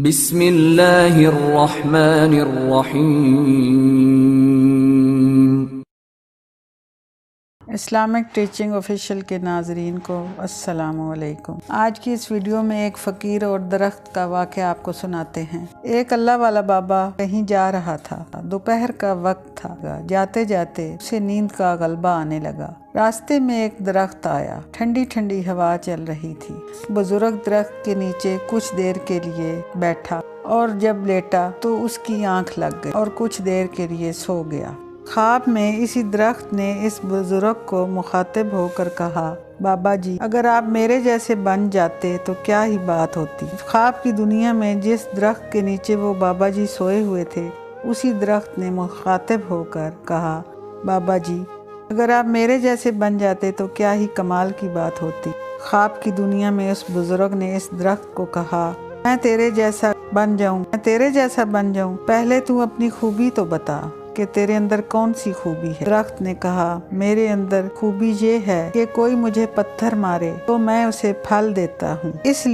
بسم اللہ الرحمن الرحیم۔ اسلامک ٹیچنگ آفیشیل کے ناظرین کو السلام علیکم۔ آج کی اس ویڈیو میں ایک فقیر اور درخت کا واقعہ آپ کو سناتے ہیں۔ ایک اللہ والا بابا کہیں جا رہا تھا، دوپہر کا وقت تھا، جاتے جاتے اسے نیند کا غلبہ آنے لگا۔ راستے میں ایک درخت آیا، ٹھنڈی ٹھنڈی ہوا چل رہی تھی۔ بزرگ درخت کے نیچے کچھ دیر کے لیے بیٹھا اور جب لیٹا تو اس کی آنکھ لگ گئی اور کچھ دیر کے لیے سو گیا۔ خواب میں اسی درخت نے اس بزرگ کو مخاطب ہو کر کہا، بابا جی اگر آپ میرے جیسے بن جاتے تو کیا ہی بات ہوتی۔ خواب کی دنیا میں جس درخت کے نیچے وہ بابا جی سوئے ہوئے تھے، اسی درخت نے مخاطب ہو کر کہا، بابا جی اگر آپ میرے جیسے بن جاتے تو کیا ہی کمال کی بات ہوتی۔ خواب کی دنیا میں اس بزرگ نے اس درخت کو کہا، میں تیرے جیسا بن جاؤں، پہلے تو اپنی خوبی تو بتا کہ تیرے اندر کون سی خوبی ہے۔ درخت نے کہا، میرے اندر خوبی یہ ہے کہ کوئی مجھے پتھر مارے تو میں اسے پھل دیتا ہوں، اس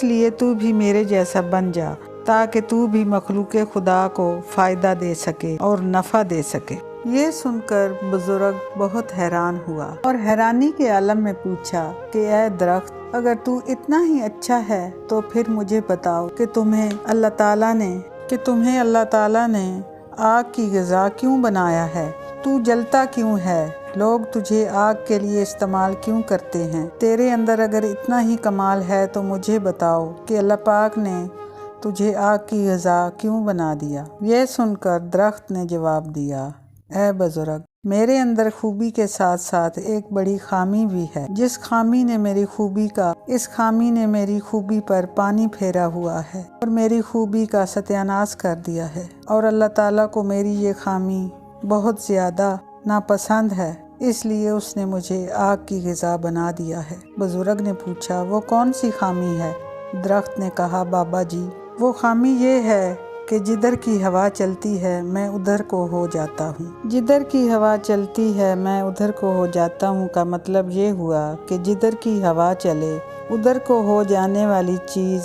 لیے تو بھی میرے جیسا بن جا تاکہ تو بھی مخلوق خدا کو فائدہ دے سکے اور نفع دے سکے۔ یہ سن کر بزرگ بہت حیران ہوا اور حیرانی کے عالم میں پوچھا کہ اے درخت، اگر تو اتنا ہی اچھا ہے تو پھر مجھے بتاؤ کہ تمہیں اللہ تعالیٰ نے آگ کی غذا کیوں بنایا ہے؟ تو جلتا کیوں ہے؟ لوگ تجھے آگ کے لیے استعمال کیوں کرتے ہیں؟ تیرے اندر اگر اتنا ہی کمال ہے تو مجھے بتاؤ کہ اللہ پاک نے تجھے آگ کی غذا کیوں بنا دیا؟ یہ سن کر درخت نے جواب دیا، اے بزرگ، میرے اندر خوبی کے ساتھ ساتھ ایک بڑی خامی بھی ہے۔ اس خامی نے میری خوبی پر پانی پھیرا ہوا ہے اور میری خوبی کا ستیاناش کر دیا ہے، اور اللہ تعالیٰ کو میری یہ خامی بہت زیادہ ناپسند ہے، اس لیے اس نے مجھے آگ کی غذا بنا دیا ہے۔ بزرگ نے پوچھا، وہ کون سی خامی ہے؟ درخت نے کہا، بابا جی وہ خامی یہ ہے کہ جدھر کی ہوا چلتی ہے میں ادھر کو ہو جاتا ہوں۔ کا مطلب یہ ہوا کہ جدھر کی ہوا چلے ادھر کو ہو جانے والی چیز،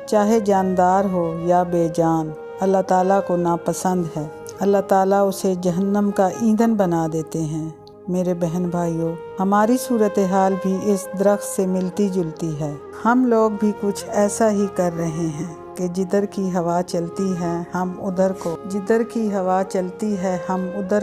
چاہے جاندار ہو یا بے جان، اللہ تعالیٰ کو ناپسند ہے۔ اللہ تعالیٰ اسے جہنم کا ایندھن بنا دیتے ہیں۔ میرے بہن بھائیوں، ہماری صورتحال بھی اس درخت سے ملتی جلتی ہے۔ ہم لوگ بھی کچھ ایسا ہی کر رہے ہیں کہ جدھر کی ہوا چلتی ہے ہم ادھر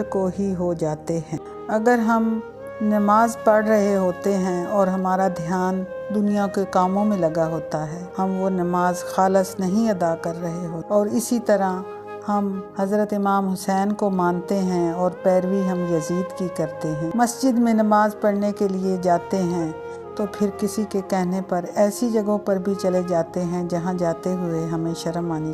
کو ہی ہو جاتے ہیں۔ اگر ہم نماز پڑھ رہے ہوتے ہیں اور ہمارا دھیان دنیا کے کاموں میں لگا ہوتا ہے، ہم وہ نماز خالص نہیں ادا کر رہے ہوتے، اور اسی طرح ہم حضرت امام حسین کو مانتے ہیں اور پیروی ہم یزید کی کرتے ہیں۔ مسجد میں نماز پڑھنے کے لیے جاتے ہیں تو پھر کسی کے کہنے پر ایسی جگہوں پر بھی چلے جاتے ہیں جہاں جاتے ہوئے ہمیں شرم آنی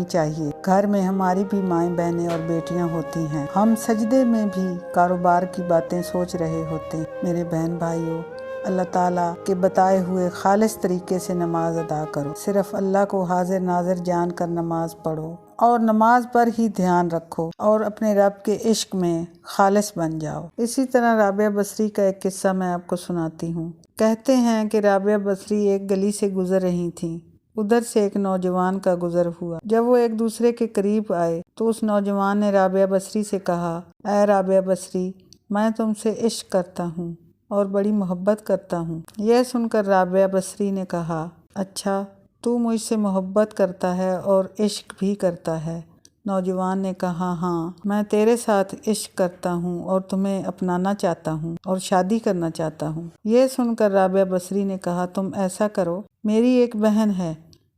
چاہیے۔ گھر میں ہماری بھی مائیں بہنیں اور بیٹیاں ہوتی ہیں، ہم سجدے میں بھی کاروبار کی باتیں سوچ رہے ہوتے ہیں۔ میرے بہن بھائیوں، اللہ تعالیٰ کے بتائے ہوئے خالص طریقے سے نماز ادا کرو، صرف اللہ کو حاضر ناظر جان کر نماز پڑھو اور نماز پر ہی دھیان رکھو اور اپنے رب کے عشق میں خالص بن جاؤ۔ اسی طرح رابعہ بصری کا ایک قصہ میں آپ کو سناتی ہوں۔ کہتے ہیں کہ رابعہ بصری ایک گلی سے گزر رہی تھیں، ادھر سے ایک نوجوان کا گزر ہوا۔ جب وہ ایک دوسرے کے قریب آئے تو اس نوجوان نے رابعہ بصری سے کہا، اے رابعہ بصری، میں تم سے عشق کرتا ہوں اور بڑی محبت کرتا ہوں۔ یہ سن کر رابعہ بصری نے کہا، اچھا تو مجھ سے محبت کرتا ہے اور عشق بھی کرتا ہے؟ نوجوان نے کہا، ہاں میں تیرے ساتھ عشق کرتا ہوں اور تمہیں اپنانا چاہتا ہوں اور شادی کرنا چاہتا ہوں۔ یہ سن کر رابعہ بصری نے کہا، تم ایسا کرو، میری ایک بہن ہے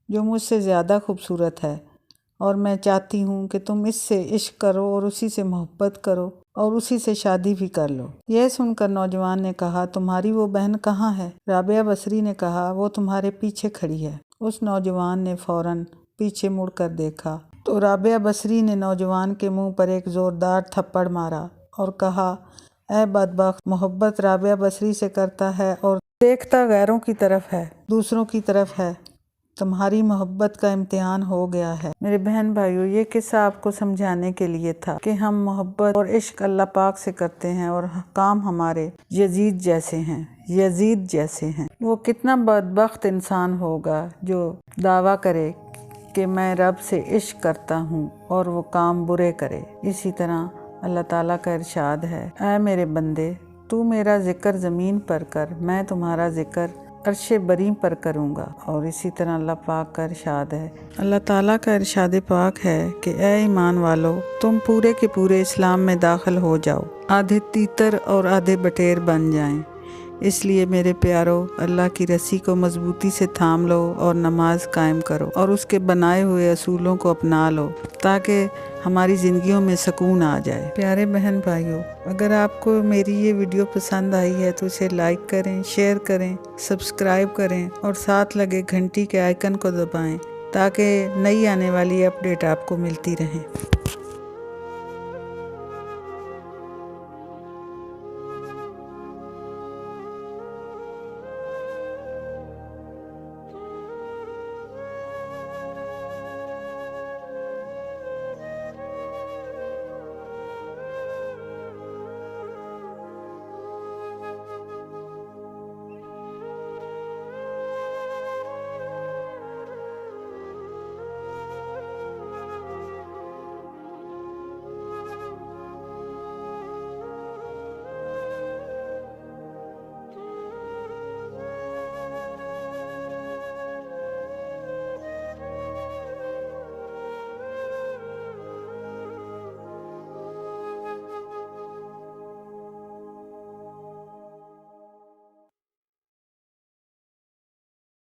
جو مجھ سے زیادہ خوبصورت ہے اور میں چاہتی ہوں کہ تم اس سے عشق کرو اور اسی سے محبت کرو اور اسی سے شادی بھی کر لو۔ یہ سن کر نوجوان نے کہا، تمہاری وہ بہن کہاں ہے؟ رابعہ بصری نے کہا، وہ تمہارے پیچھے کھڑی ہے۔ اس نوجوان نے فوراً پیچھے مڑ کر دیکھا تو رابعہ بصری نے نوجوان کے منہ پر ایک زوردار تھپڑ مارا اور کہا، اے بدبخت، محبت رابعہ بصری سے کرتا ہے اور دیکھتا غیروں کی طرف ہے، دوسروں کی طرف ہے۔ تمہاری محبت کا امتحان ہو گیا ہے۔ میرے بہن بھائیو، یہ قصہ آپ کو سمجھانے کے لیے تھا کہ ہم محبت اور عشق اللہ پاک سے کرتے ہیں اور کام ہمارے یزید جیسے ہیں۔ یزید جیسے ہیں۔ وہ کتنا بدبخت انسان ہوگا جو دعویٰ کرے کہ میں رب سے عشق کرتا ہوں اور وہ کام برے کرے۔ اسی طرح اللہ تعالیٰ کا ارشاد ہے، اے میرے بندے، تو میرا ذکر زمین پر کر، میں تمہارا ذکر عرش بری پر کروں گا۔ اور اسی طرح اللہ پاک کا ارشاد ہے، اللہ تعالیٰ کا ارشاد پاک ہے کہ اے ایمان والو، تم پورے کے پورے اسلام میں داخل ہو جاؤ، آدھے تیتر اور آدھے بٹیر بن جائیں۔ اس لیے میرے پیارو، اللہ کی رسی کو مضبوطی سے تھام لو اور نماز قائم کرو اور اس کے بنائے ہوئے اصولوں کو اپنا لو تاکہ ہماری زندگیوں میں سکون آ جائے۔ پیارے بہن بھائیوں، اگر آپ کو میری یہ ویڈیو پسند آئی ہے تو اسے لائک کریں، شیئر کریں، سبسکرائب کریں اور ساتھ لگے گھنٹی کے آئیکن کو دبائیں تاکہ نئی آنے والی اپڈیٹ آپ کو ملتی رہیں۔